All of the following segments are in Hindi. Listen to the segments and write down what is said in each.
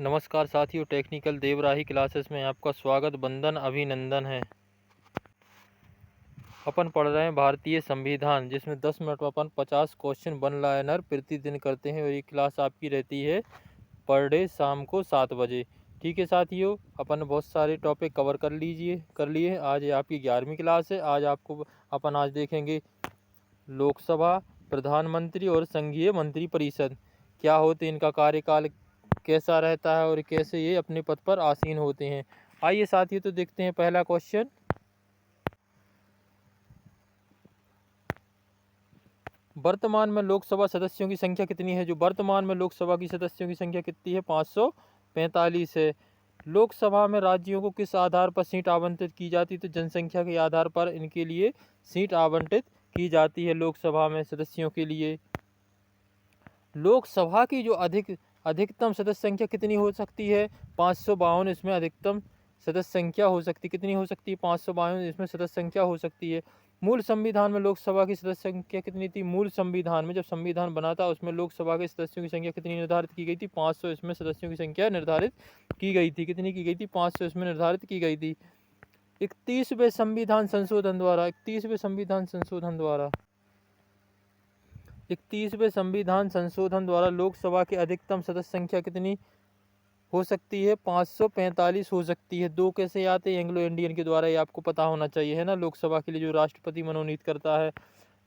नमस्कार साथियों, टेक्निकल देवराही क्लासेस में आपका स्वागत, वंदन, अभिनंदन है। अपन पढ़ रहे हैं भारतीय संविधान, जिसमें 10 मिनट में अपन 50 क्वेश्चन वन लाइनर प्रतिदिन करते हैं। और ये क्लास आपकी रहती है पर डे शाम को 7 बजे। ठीक है साथियों, अपन बहुत सारे टॉपिक कवर कर लिए। आज आपकी 11वीं क्लास है। आज आज देखेंगे लोकसभा, प्रधानमंत्री और संघीय मंत्री परिषद क्या होते हैं, इनका कार्यकाल कैसा रहता है और कैसे ये अपने पद पर आसीन होते हैं। आइए साथियों, तो देखते हैं पहला क्वेश्चन। वर्तमान में लोकसभा सदस्यों की संख्या कितनी है? जो वर्तमान में लोकसभा की सदस्यों की संख्या कितनी है? 545 है। लोकसभा में राज्यों को किस आधार पर सीट आवंटित की जाती है? तो जनसंख्या के आधार पर इनके लिए सीट आवंटित की जाती है लोकसभा में सदस्यों के लिए। लोकसभा की जो अधिकतम सदस्य संख्या कितनी हो सकती है? 552। इसमें अधिकतम सदस्य संख्या हो सकती कितनी हो सकती है? 552 इसमें सदस्य संख्या हो सकती है। मूल संविधान में लोकसभा की सदस्य संख्या कितनी थी? मूल संविधान में जब संविधान बना था उसमें लोकसभा के सदस्यों की संख्या कितनी निर्धारित की गई थी? 500 इसमें सदस्यों की संख्या निर्धारित की गई थी। कितनी की गई थी? 500 इसमें निर्धारित की गई थी। 31वें संविधान संशोधन द्वारा 31वें संविधान संशोधन द्वारा लोकसभा की अधिकतम सदस्य संख्या कितनी हो सकती है? 545 हो सकती है। 2 कैसे आते हैं? एंग्लो इंडियन के द्वारा, ये आपको पता होना चाहिए, है ना। लोकसभा के लिए जो राष्ट्रपति मनोनीत करता है।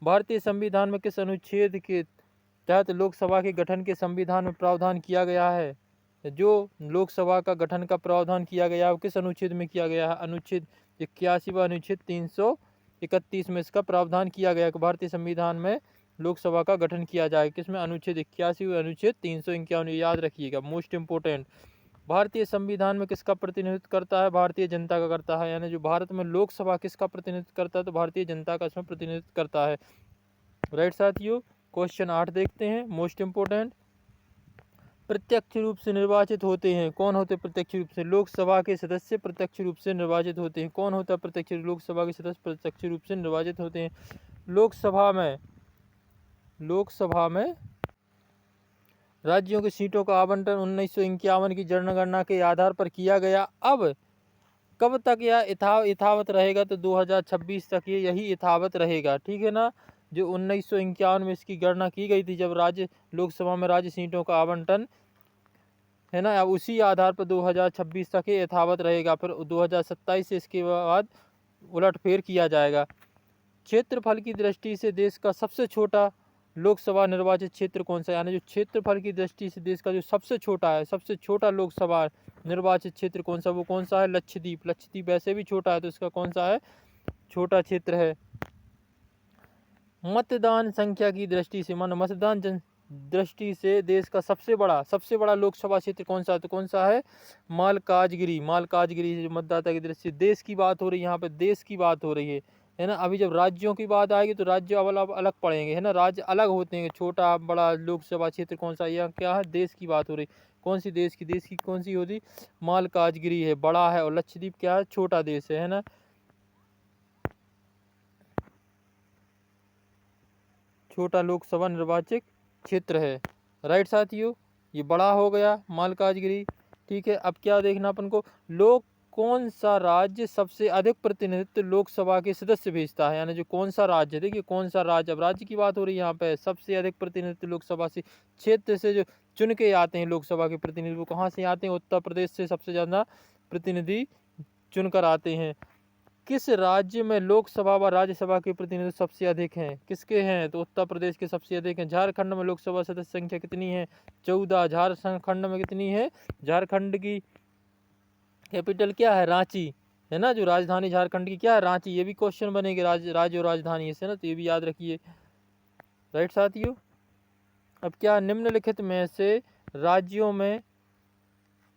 भारतीय संविधान में किस अनुच्छेद के तहत लोकसभा के गठन के संविधान में प्रावधान किया गया है? जो लोकसभा का गठन का प्रावधान किया गया है किस अनुच्छेद में किया गया है? अनुच्छेद 81 व अनुच्छेद 331 में इसका प्रावधान किया गया है। भारतीय संविधान में लोकसभा का गठन किया जाए किसमें? अनुच्छेद 81 व अनुच्छेद 351। याद रखिएगा, मोस्ट इंपोर्टेंट। भारतीय संविधान में किसका प्रतिनिधित्व करता है? भारतीय जनता का करता है। यानी जो भारत में लोकसभा किसका प्रतिनिधित्व करता है? तो भारतीय जनता का इसमें प्रतिनिधित्व करता है। राइट साथियों, क्वेश्चन 8 देखते हैं, मोस्ट इंपोर्टेंट। प्रत्यक्ष रूप से निर्वाचित होते हैं। कौन होते प्रत्यक्ष रूप से? लोकसभा के सदस्य प्रत्यक्ष रूप से निर्वाचित होते हैं। कौन होता है प्रत्यक्ष? लोकसभा के सदस्य प्रत्यक्ष रूप से निर्वाचित होते हैं। लोकसभा में राज्यों की सीटों का आवंटन 1951 की जनगणना के आधार पर किया गया। अब कब तक यह यथावत रहेगा? तो 2026 तक ये यही यथावत रहेगा। ठीक है ना। जो 1951 में इसकी गणना की गई थी, जब लोकसभा में राज्य सीटों का आवंटन, है ना, अब उसी आधार पर 2026 तक ये यथावत रहेगा। फिर 2027 से इसके बाद उलटफेर किया जाएगा। क्षेत्रफल की दृष्टि से देश का सबसे छोटा लोकसभा निर्वाचित क्षेत्र कौन सा है? यानी जो क्षेत्रफल की दृष्टि से देश का जो सबसे छोटा लोकसभा निर्वाचित क्षेत्र कौन सा? वो कौन सा है? लक्षद्वीप। लक्षद्वीप वैसे भी छोटा है, तो इसका कौन सा है? छोटा क्षेत्र है। मतदान संख्या की दृष्टि से, मान मतदान दृष्टि से देश का सबसे बड़ा लोकसभा क्षेत्र कौन सा है? तो कौन सा है? मालकाजगिरी जो मतदाता की दृष्टि से देश की बात हो रही है, यहाँ पे देश की बात हो रही है ना। अभी जब राज्यों की बात आएगी तो राज्य अलग अलग पड़ेंगे, है ना। राज्य अलग होते हैं, छोटा बड़ा लोकसभा क्षेत्र कौन सा? यह क्या है? देश की बात हो रही। कौन सी देश की कौन सी होती? मालकाजगिरी है, बड़ा है। और लक्षद्वीप क्या है? छोटा देश है ना। छोटा लोकसभा निर्वाचित क्षेत्र है। राइट साथियों, ये बड़ा हो गया मालकाजगिरी। ठीक है, अब क्या देखना अपन को? कौन सा राज्य सबसे अधिक प्रतिनिधित्व लोकसभा के सदस्य भेजता है? यानी जो कौन सा राज्य, देखिए कौन सा राज्य, अब राज्य की बात हो रही है यहाँ पे। सबसे अधिक प्रतिनिधित्व लोकसभा से क्षेत्र से जो चुन के आते हैं लोकसभा के प्रतिनिधि, वो कहाँ से आते हैं? उत्तर प्रदेश से सबसे ज़्यादा प्रतिनिधि चुनकर आते हैं। किस राज्य में लोकसभा व राज्यसभा के प्रतिनिधि सबसे अधिक हैं? किसके हैं? तो उत्तर प्रदेश के सबसे अधिक हैं। झारखंड में लोकसभा सदस्य संख्या कितनी है? 14। झारखंड में कितनी है? झारखंड की कैपिटल क्या है? रांची, है ना। जो राजधानी झारखंड की क्या है? रांची। ये भी क्वेश्चन बनेगा, राज्य और राजधानी से ना, तो ये भी याद रखिए। राइट साथियों, अब क्या निम्नलिखित में से राज्यों में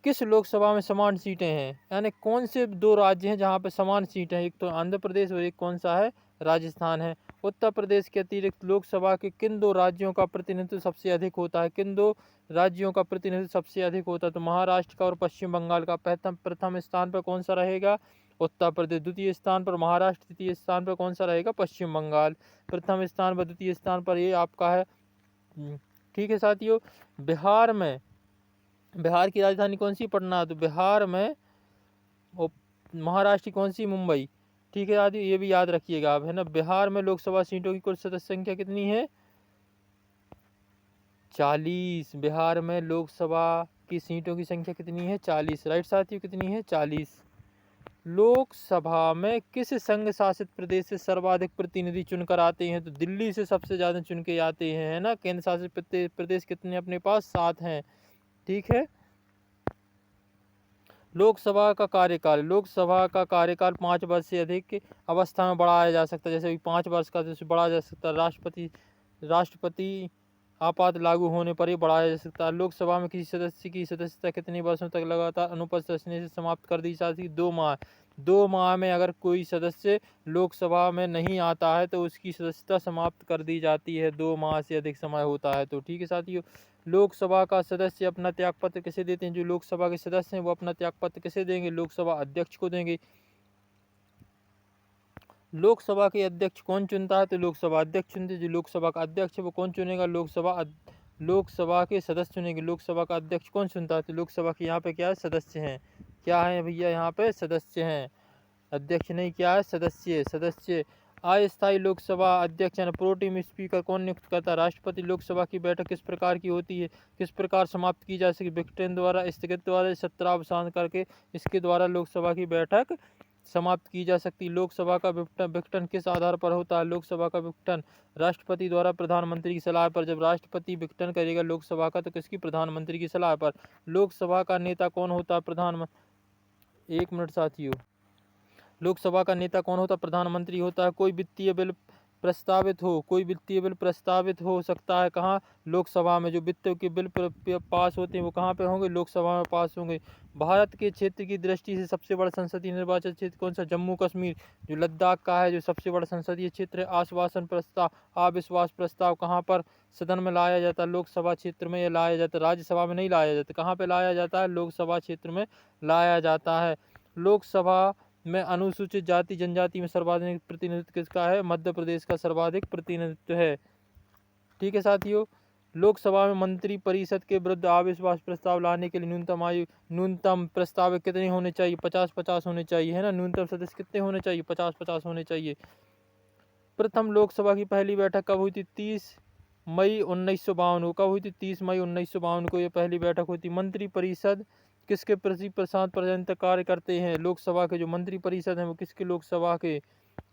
किस लोकसभा में समान सीटें हैं? यानी कौन से 2 राज्य हैं जहाँ पे समान सीटें हैं? एक तो आंध्र प्रदेश और एक कौन सा है? राजस्थान है। उत्तर प्रदेश के अतिरिक्त लोकसभा के किन 2 राज्यों का प्रतिनिधित्व सबसे अधिक होता है? किन 2 राज्यों का प्रतिनिधित्व सबसे अधिक होता है? तो महाराष्ट्र का और पश्चिम बंगाल का। प्रथम स्थान पर कौन सा रहेगा? उत्तर प्रदेश। द्वितीय स्थान पर महाराष्ट्र। तृतीय स्थान पर कौन सा रहेगा? पश्चिम बंगाल। प्रथम स्थान पर, द्वितीय स्थान पर ये आपका है। ठीक है साथियों, बिहार में बिहार की राजधानी कौन सी? पटना। तो बिहार में और महाराष्ट्र की कौन सी? मुंबई। ठीक है आदि, ये भी याद रखिएगा आप, है ना। बिहार में लोकसभा सीटों की कुल सदस्य संख्या कितनी है? 40। बिहार में लोकसभा की सीटों की संख्या कितनी है? 40। राइट साथियों, कितनी है? 40। लोकसभा में किस संघ शासित प्रदेश से सर्वाधिक प्रतिनिधि चुनकर आते हैं? तो दिल्ली से सबसे ज्यादा चुन के आते हैं, है ना। केंद्र शासित प्रदेश कितने अपने पास? 7 हैं। ठीक है। लोकसभा का कार्यकाल, लोकसभा का कार्यकाल 5 वर्ष से अधिक अवस्था में बढ़ाया जा सकता है। जैसे 5 वर्ष का जैसे बढ़ाया जा सकता है। राष्ट्रपति आपात लागू होने पर ही बढ़ाया जा सकता है। लोकसभा में किसी सदस्य की सदस्यता कितने वर्षों तक लगातार अनुपस्थित रहने से समाप्त कर दी जाती है? 2 माह। 2 माह में अगर कोई सदस्य लोकसभा में नहीं आता है तो उसकी सदस्यता समाप्त कर दी जाती है। 2 माह से अधिक समय होता है तो। ठीक है साथियों। लोकसभा का सदस्य अपना त्यागपत्र किसे देते हैं? जो लोकसभा के सदस्य हैं वो अपना त्यागपत्र किसे देंगे? लोकसभा अध्यक्ष को देंगे। लोकसभा के अध्यक्ष कौन चुनता है? तो लोकसभा अध्यक्ष चुनते हैं। जो लोकसभा का अध्यक्ष है वो कौन चुनेगा? लोकसभा के सदस्य चुनेंगे। लोकसभा का अध्यक्ष कौन चुनता है? तो लोकसभा के यहाँ पे क्या है? सदस्य हैं। क्या है भैया? यहाँ पे सदस्य हैं, अध्यक्ष नहीं। क्या है? सदस्य। सदस्य। अस्थायी लोकसभा अध्यक्ष यानी प्रोटेम स्पीकर कौन नियुक्त करता है? राष्ट्रपति। लोकसभा की बैठक किस प्रकार की होती है? किस प्रकार समाप्त की जा सके? विघटन द्वारा, स्थगित द्वारा, सत्रावसान करके इसके द्वारा लोकसभा की बैठक समाप्त की जा सकती है। लोकसभा का विघटन किस आधार पर होता है? लोकसभा का विघटन राष्ट्रपति द्वारा प्रधानमंत्री की सलाह पर। जब राष्ट्रपति विघटन करेगा लोकसभा का तो किसकी? प्रधानमंत्री की सलाह पर। लोकसभा का नेता कौन होता है? प्रधानमंत्री। 1 मिनट साथियों। लोकसभा का नेता कौन होता है? प्रधानमंत्री होता है। कोई वित्तीय बिल प्रस्तावित हो, कोई वित्तीय बिल प्रस्तावित हो सकता है कहाँ? लोकसभा में। जो वित्त के बिल पास होते हैं वो कहाँ पे होंगे? लोकसभा में पास होंगे। भारत के क्षेत्र की दृष्टि से सबसे बड़ा संसदीय निर्वाचन क्षेत्र कौन सा? जम्मू कश्मीर। जो लद्दाख का है जो सबसे बड़ा संसदीय क्षेत्र है। आश्वासन प्रस्ताव, अविश्वास प्रस्ताव कहाँ पर सदन में लाया जाता है? लोकसभा क्षेत्र में लाया जाता है, राज्यसभा में नहीं लाया जाता। कहाँ पे लाया जाता है? लोकसभा क्षेत्र में लाया जाता है। लोकसभा में अनुसूचित जाति जनजाति में सर्वाधिक प्रतिनिधित्व किसका है? मध्य प्रदेश का सर्वाधिक प्रतिनिधित्व है। ठीक है साथियों। लोकसभा में मंत्री परिषद के विरुद्ध अविश्वास प्रस्ताव लाने के लिए न्यूनतम प्रस्ताव कितने होने चाहिए? 50-50 होने चाहिए, है ना। न्यूनतम सदस्य कितने होने चाहिए? 50-50 होने चाहिए। प्रथम लोकसभा की पहली बैठक कब हुई थी? 30 मई 1952 को। कब हुई थी? 30 मई 1952 को ये पहली बैठक हुई थी। मंत्री परिषद किसके प्रति प्रशांत पर्यंत कार्य करते हैं? लोकसभा के जो मंत्री परिषद हैं वो किसके? लोकसभा के।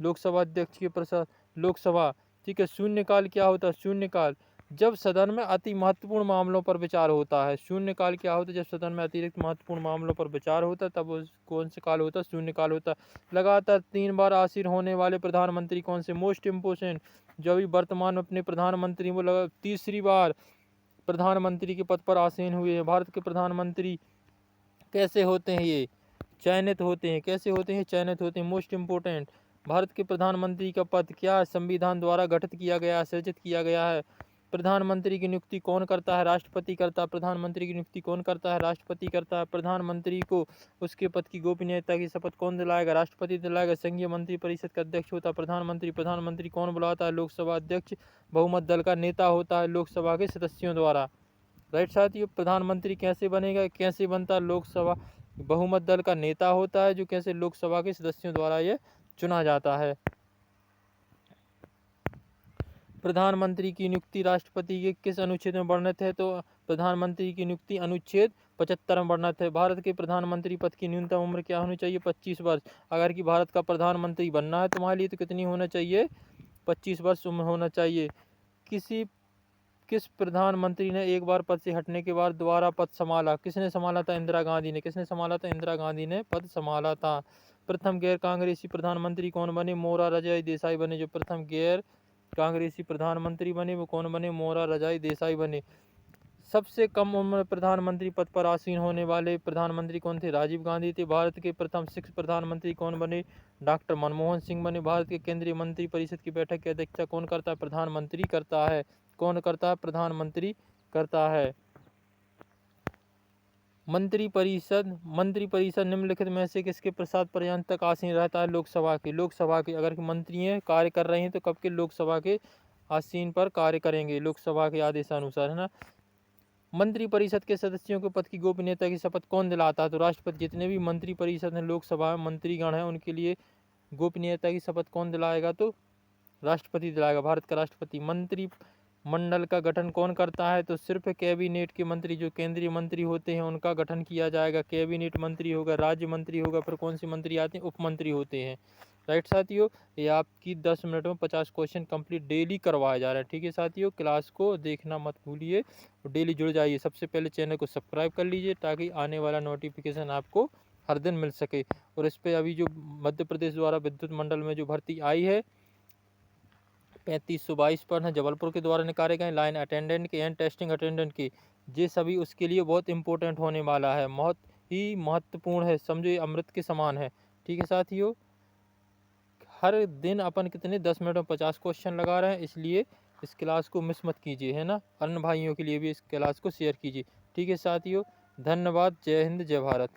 लोकसभा अध्यक्ष के प्रसाद। लोकसभा। ठीक है। शून्यकाल क्या होता है? शून्यकाल जब सदन में अति महत्वपूर्ण मामलों पर विचार होता है। शून्यकाल क्या होता है? जब सदन में अतिरिक्त महत्वपूर्ण मामलों पर विचार होता है तब कौन सा काल होता है? शून्यकाल होता है। लगातार 3 बार आसीन होने वाले प्रधानमंत्री कौन से? Most important. जो अभी वर्तमान में अपने प्रधानमंत्री वो लगा तीसरी बार प्रधानमंत्री के पद पर आसीन हुए हैं। भारत के प्रधानमंत्री कैसे होते हैं? ये चयनित होते हैं। कैसे होते हैं? चयनित होते हैं। Most important. भारत के प्रधानमंत्री का पद क्या संविधान द्वारा गठित किया गया है, सृजित किया गया है? प्रधानमंत्री की नियुक्ति कौन करता है? राष्ट्रपति करता है। प्रधानमंत्री की नियुक्ति कौन करता है? राष्ट्रपति करता है। प्रधानमंत्री को उसके पद की गोपनीयता की शपथ कौन दिलाएगा? राष्ट्रपति दिलाएगा। संघीय मंत्री परिषद का अध्यक्ष होता है प्रधानमंत्री। प्रधानमंत्री कौन बुलाता है? लोकसभा अध्यक्ष बहुमत दल का नेता होता है लोकसभा के सदस्यों द्वारा। राइट साथियों। प्रधानमंत्री कैसे बनेगा? कैसे बनता है? लोकसभा बहुमत दल का नेता होता है जो कैसे? लोकसभा के सदस्यों द्वारा ये चुना जाता है। प्रधानमंत्री की नियुक्ति राष्ट्रपति के किस अनुच्छेद में वर्णित है? तो प्रधानमंत्री की नियुक्ति अनुच्छेद 75 में वर्णित है। भारत के प्रधानमंत्री पद की न्यूनतम उम्र क्या होनी चाहिए? 25 वर्ष। अगर कि भारत का प्रधानमंत्री बनना है तुम्हारे लिए तो कितनी होना चाहिए? 25 वर्ष उम्र होना चाहिए। किस प्रधानमंत्री ने एक बार पद से हटने के बाद दोबारा पद संभाला? किसने संभाला था? इंदिरा गांधी ने। किसने संभाला था? इंदिरा गांधी ने पद संभाला था। प्रथम गैर कांग्रेसी प्रधानमंत्री कौन बने? मोरारजय देसाई बने। जो प्रथम गैर कांग्रेसी प्रधानमंत्री बने वो कौन बने? मोरारजय देसाई बने। सबसे कम उम्र प्रधानमंत्री पद पर आसीन होने वाले प्रधानमंत्री कौन थे? राजीव गांधी थे। भारत के प्रथम 6 प्रधानमंत्री कौन बने? डॉक्टर मनमोहन सिंह बने। भारत के केंद्रीय मंत्री परिषद की बैठक की अध्यक्षता कौन करता है? प्रधानमंत्री करता है। कौन करता है? प्रधानमंत्री करता है। मंत्री परिषद निम्नलिखित में से किसके प्रसाद पर्यंत तक आसीन रहता है? लोकसभा के अगर मंत्री हैं कार्य कर रहे हैं तो कब के? लोकसभा के आसीन पर कार्य करेंगे लोकसभा के आदेशानुसार, है ना। मंत्रिपरिषद के सदस्यों को पद की गोपनीयता की शपथ कौन दिलाता है? तो राष्ट्रपति। जितने भी मंत्रिपरिषद में लोकसभा में मंत्रीगण हैं उनके लिए गोपनीयता की शपथ कौन दिलाएगा? तो राष्ट्रपति दिलाएगा, भारत का राष्ट्रपति। मंत्रिमंडल का गठन कौन करता है? तो सिर्फ कैबिनेट के मंत्री, जो केंद्रीय मंत्री होते हैं उनका गठन किया जाएगा। कैबिनेट मंत्री होगा, राज्य मंत्री होगा, फिर कौन से मंत्री आते हैं? उप मंत्री होते हैं। राइट साथियों, ये आपकी 10 मिनट में 50 क्वेश्चन कंप्लीट डेली करवाया जा रहा है। ठीक है साथियों, क्लास को देखना मत भूलिए और डेली जुड़ जाइए। सबसे पहले चैनल को सब्सक्राइब कर लीजिए ताकि आने वाला नोटिफिकेशन आपको हर दिन मिल सके। और इस पर अभी जो मध्य प्रदेश द्वारा विद्युत मंडल में जो भर्ती आई है 3522 पर है, जबलपुर के द्वारा निकाले गए लाइन अटेंडेंट के एंड टेस्टिंग अटेंडेंट के, ये सभी उसके लिए बहुत इंपॉर्टेंट होने वाला है, बहुत ही महत्वपूर्ण है, समझो ये अमृत के समान है। ठीक है साथियों, हर दिन अपन कितने 10 मिनट में 50 क्वेश्चन लगा रहे हैं, इसलिए इस क्लास को मिस मत कीजिए, है ना। अन्य भाइयों के लिए भी इस क्लास को शेयर कीजिए। ठीक है साथियों, धन्यवाद। जय हिंद, जय भारत।